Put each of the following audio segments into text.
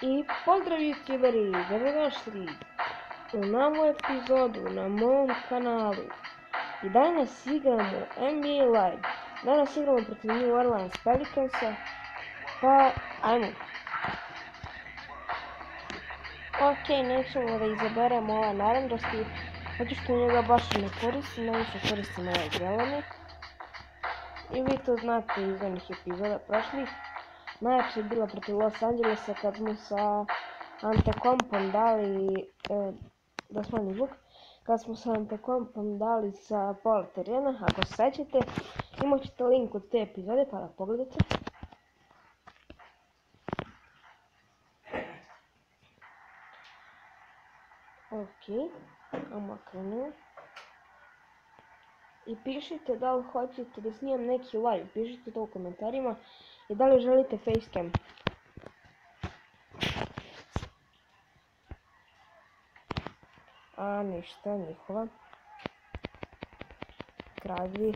I pozdrav youtuberi, dobrodošli u novu epizodu na mom kanalu. I danas igramo NBA Live. Danas igramo protiv New Orleans Pelicansa. Pa, ajmo. Ok, nećemo da izaberemo ovaj naranđasti, zato što njega baš ne koristim, najviše koristim ovaj zeleni. I vi to znate iz onih epizoda prošlih. Najjače je bila protiv Los Angelesa kad smo sa Antetokounmpom dali, da smanjim zvuk, kad smo sa Antetokounmpom dali sa pola terena, ako se sećate, imat ćete link od te epizode pa da pogledate. Ok, ajmo krenuo. I pišite da li hoćete da snimam neki live, pišite to u komentarima i da li želite facecam. A ništa, njihova. Kralji.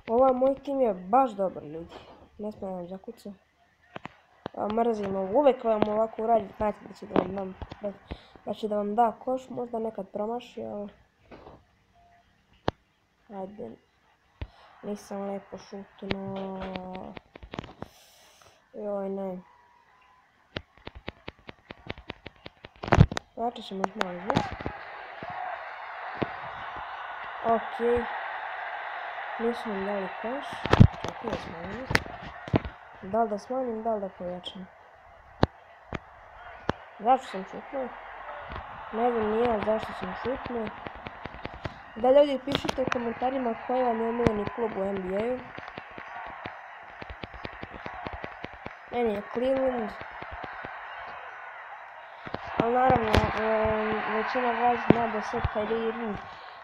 Ova moj tim je baš dobar, ljudi. Ne smijem vam zakucao. Mrzim ovo. Uvek vam ovako uradim, znate da će da vam da koš, možda nekad promaši, ali... Ajde. Nisam lepo šutno. Joj, ne. Vraćat ćemo još malo zvuk. Ok. Nismo im dali koš. Čekaj da smanjim. Da li da smanjim, da li da pojačam. Zašto sam šutnuo? Ne znam ni ja zašto sam šutnuo. Da ljudi pišite u komentarima koji vam je omiljeni klub u NBA-u. Meni je Cleveland. Ali naravno, većina vas zna da sad Kyrie Irving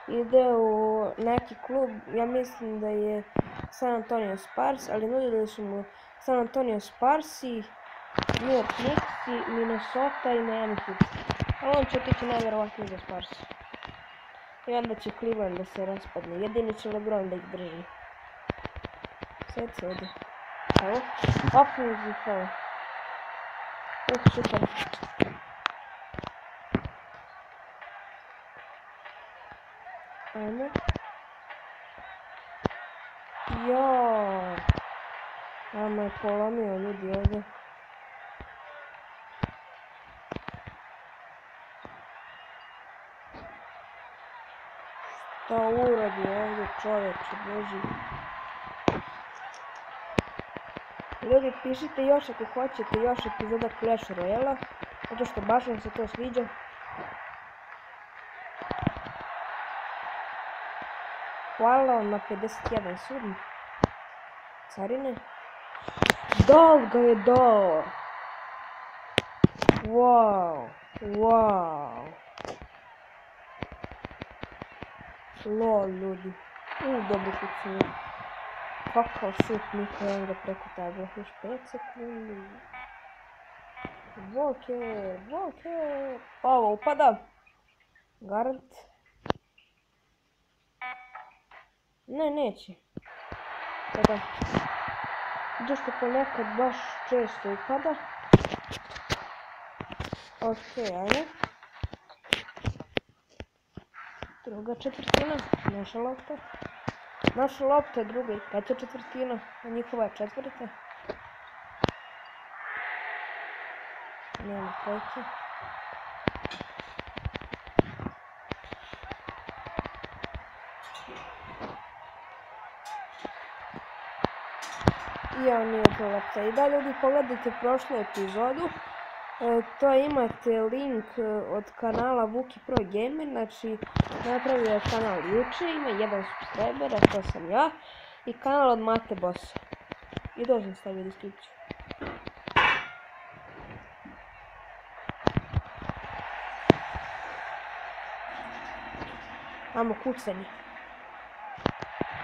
ide u neki klub, ja mislim da je San Antonio Spurs, ali nudili su mu San Antonio Sparsi, New York Knicks, Minnesota i Miami Heat. Ali on će otići najvjerovatnije za Spurs. I onda će Cleveland da se raspadne, jedini će LeBron da ih drži. Sedi. Evo, offensive foul. Super. Ajmo. Joooo. Nama je polomio ljudi ovdje. Šta uradi ovdje čovječe, boži. Ljudi, pišite još ako hoćete još epizoda Clash Royale-a, zato što baš vam se to sviđa. Hvala vam na 51 sud. Carine. Dal ga je dao. Wow. Lol, ljudi. Dobro kuću. Kakav šut, niko je ga preko tabla. Još 5 sekundi. Walker. Ovo upada. Garant. Ne, neće. Tako. Zašto ponekad baš često upada. Ok, ajde. Druga četvrtina. Naša lopta je druga i peta četvrtina. A njihova je četvrta. Nema trojke. Ja nije to lopta. I da ljudi pogledajte prošlu epizodu. To imate link od kanala Vuki Pro Gamer, znači napravio je kanal juče, ima jedan subscriber, a to sam ja, i kanal od Mate Bossa. I to sam stavio deskripciju. Amo kucanje.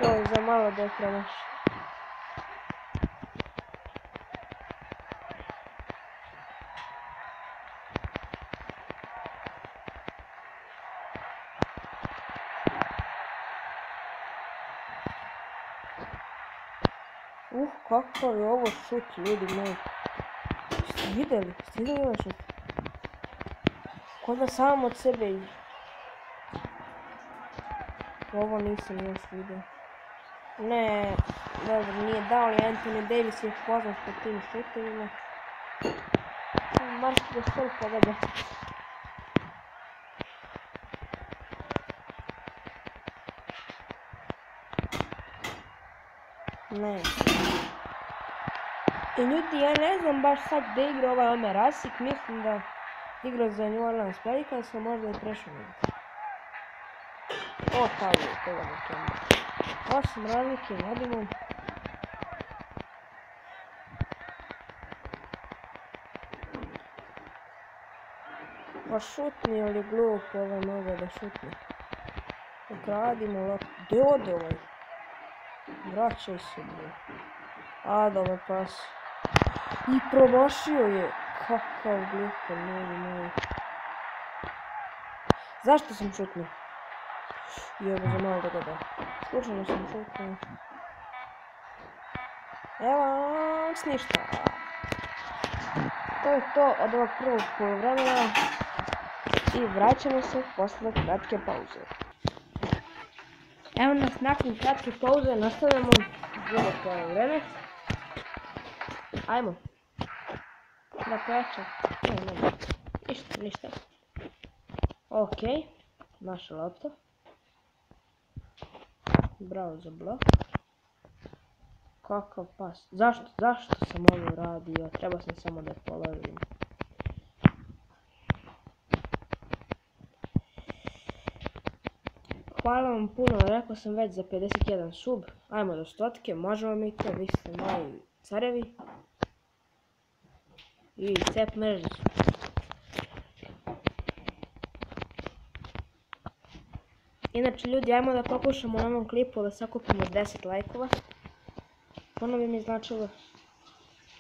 To je za malo da je promaši. Kakav je ovo šut, ljudi moji. Ste vidjeli ovaj šut? Ko da sam od sebe ide. Ovo nisam još vidio. Ne, dobro, nije dao, ali Anthony Davis je poznat po tim šutovima. Marš do stolpa da ga. Ne. I ljudi, ja ne znam baš sad gdje igra ovaj Omer Asik, mislim da igra za New Orleans Pelicans, a možda je prešao negdje. O, tamo je toga na Kemba. 8 razlike, vodimo. Pa šutni, ali glup ovaj mogo da šutni. Ukradimo loptu. Gdje ode ovaj? Vraćaj se, bro. A, dobar pas. I promašio je. Kakav glupo, moj. Zašto sam šutnuo? Jebo, za malo da ga da. Slučajno sam šutnuo. Evo, ništa. To je to od ovog prvog poluvremena. I vraćamo se posle kratke pauze. Evo nas nakon kratke pauze, nastavljamo drugo poluvreme. Ajmo. Da pojačam. Ne. Ništa. Ok. Naša lopta. Bravo za blok. Kakav pas. Zašto sam ovo radio? Treba sam samo da polovim. Hvala vam puno, rekao sam već za 51 sub. Ajmo do 100, možemo mi to, vi ste moji carevi. I cep mrežicu. Inače ljudi, ajmo da pokušamo u ovom klipu da sakupimo 10 lajkova. Ono bi mi značilo.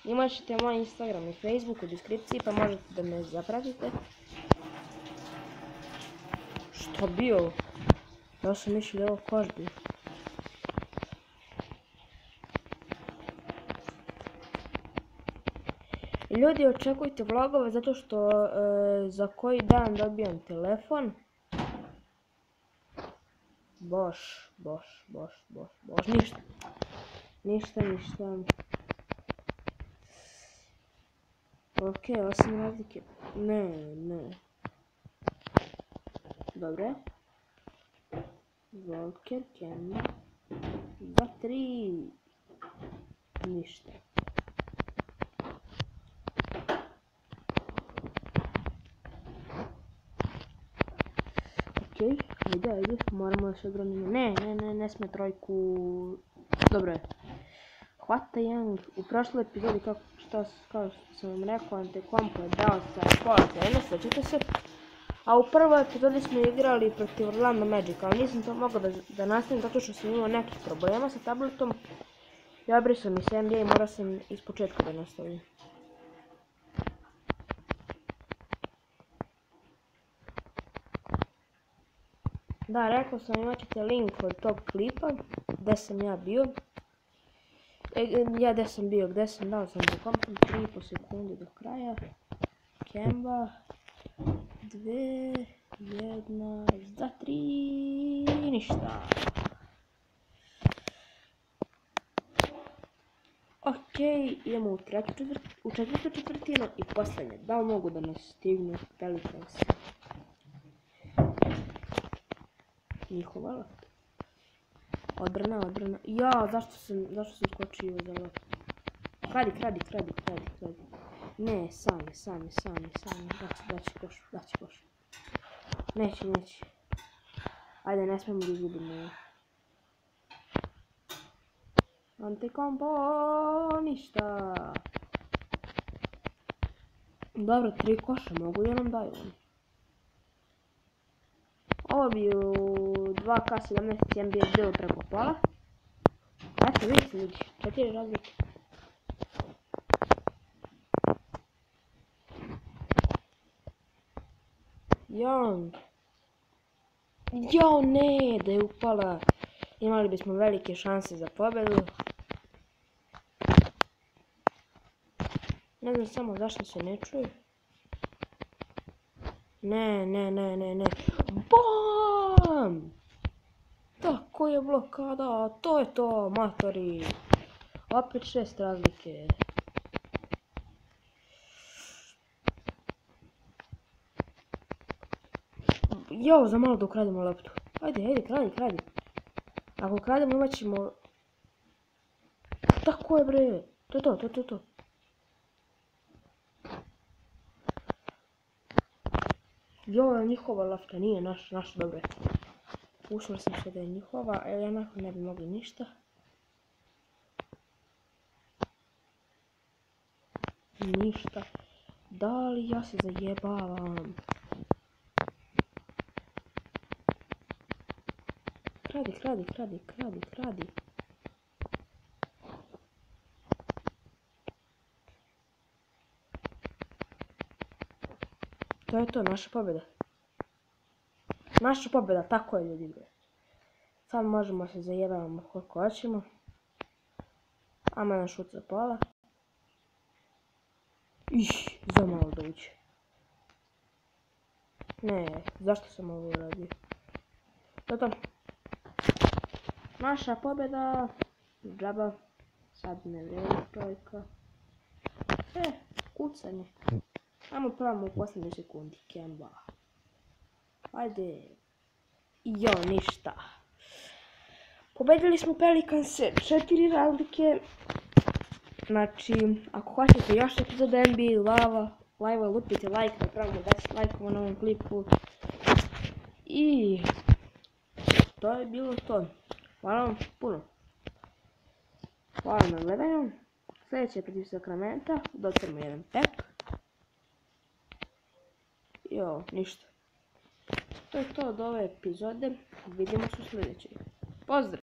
Imat ćete moj Instagram i Facebook u deskripciji pa možete da me zapratite. Što bi ovo? Ja sam mislio da je ovo koš bio. Ljudi, očekujte vlogove zato što za koji dan dobijam telefon. Boš, ništa. Ok, 8 razlike. Ne. Dobre. Volker, Kemba. 2-3. Ništa. Ajde, moramo još odbranimo. Ne sme trojku. Dobro je. Hvata Young. U prošloj epizodi, kao što sam vam rekao, Antetokounmpo je dao sa pola terena, svećate se. A u prvoj epizodi smo igrali protiv Orlando Magica, ali nisam to mogao da nastavim zato što sam imao nekih problema sa tabletom. I obrisao mi se NBA i morao sam iz početka da nastavim. Da, rekao sam, imat ćete link od tog klipa, gdje sam ja bio. Gdje sam dao sam za kompom, 3,5 sekunde do kraja. Kemba, 2, 1, za 3, ništa. Ok, idemo u četvrtu četvrtinu i posljednje. Da li mogu da nas stignu Pelicans? Njihova lopta. Odbrana. Ja, zašto sam skočio za loptu? Kradi. Ne, sam je. Daći koš. Neće. Ajde, ne smemo da izgubimo. Antetokounmpo, ništa. Dobro, 3 koša, mogu da nam daju oni. Ovo bi u 2K17 NBA bilo preko pola. Eto, vidite ljudi, 4 razlike. Young. Jo, ne, da je upala. Imali bismo velike šanse za pobedu. Ne znam samo zašto se ne čuje. Ne. BAM! Tako je blokada, to je to, matori. Opet 6 razlike. Jo, za malo da ukrademo loptu. Ajde, kradi. Ako ukrademo imat ćemo... Tako je bre, to je to. Jo, njihova lopta, nije naša, dobro. Ušla sam se da je njihova, a ja nakon ne bi mogli ništa. Ništa. Da li ja se zajebavam? Kradi. To je to, naša pobjeda. Naša pobjeda, tako je ljudi. Sad možemo se zajebavamo koliko hoćemo. Ama na šut za pola. Za malo da uđe. Ne, zašto sam ovo uradio? To. Naša pobjeda. Džaba. Sad ne vredi trojka. Kucanje. Ajmo pravimo u posljednjoj sekundi. Kemba. Ajde. Jo, ništa. Pobedili smo Pelicanse 4 razlike. Znači, ako hoćete još epizode NBA live-a, lupite like, napravimo 10 lajkova na ovom klipu. I to je bilo to. Hvala vam puno. Hvala na gledanju. Sljedeće je protiv Sakramenta. Docrmo jedan pep. Jo, ništa. To je to od ove epizode. Vidimo se u sljedećoj. Pozdrav!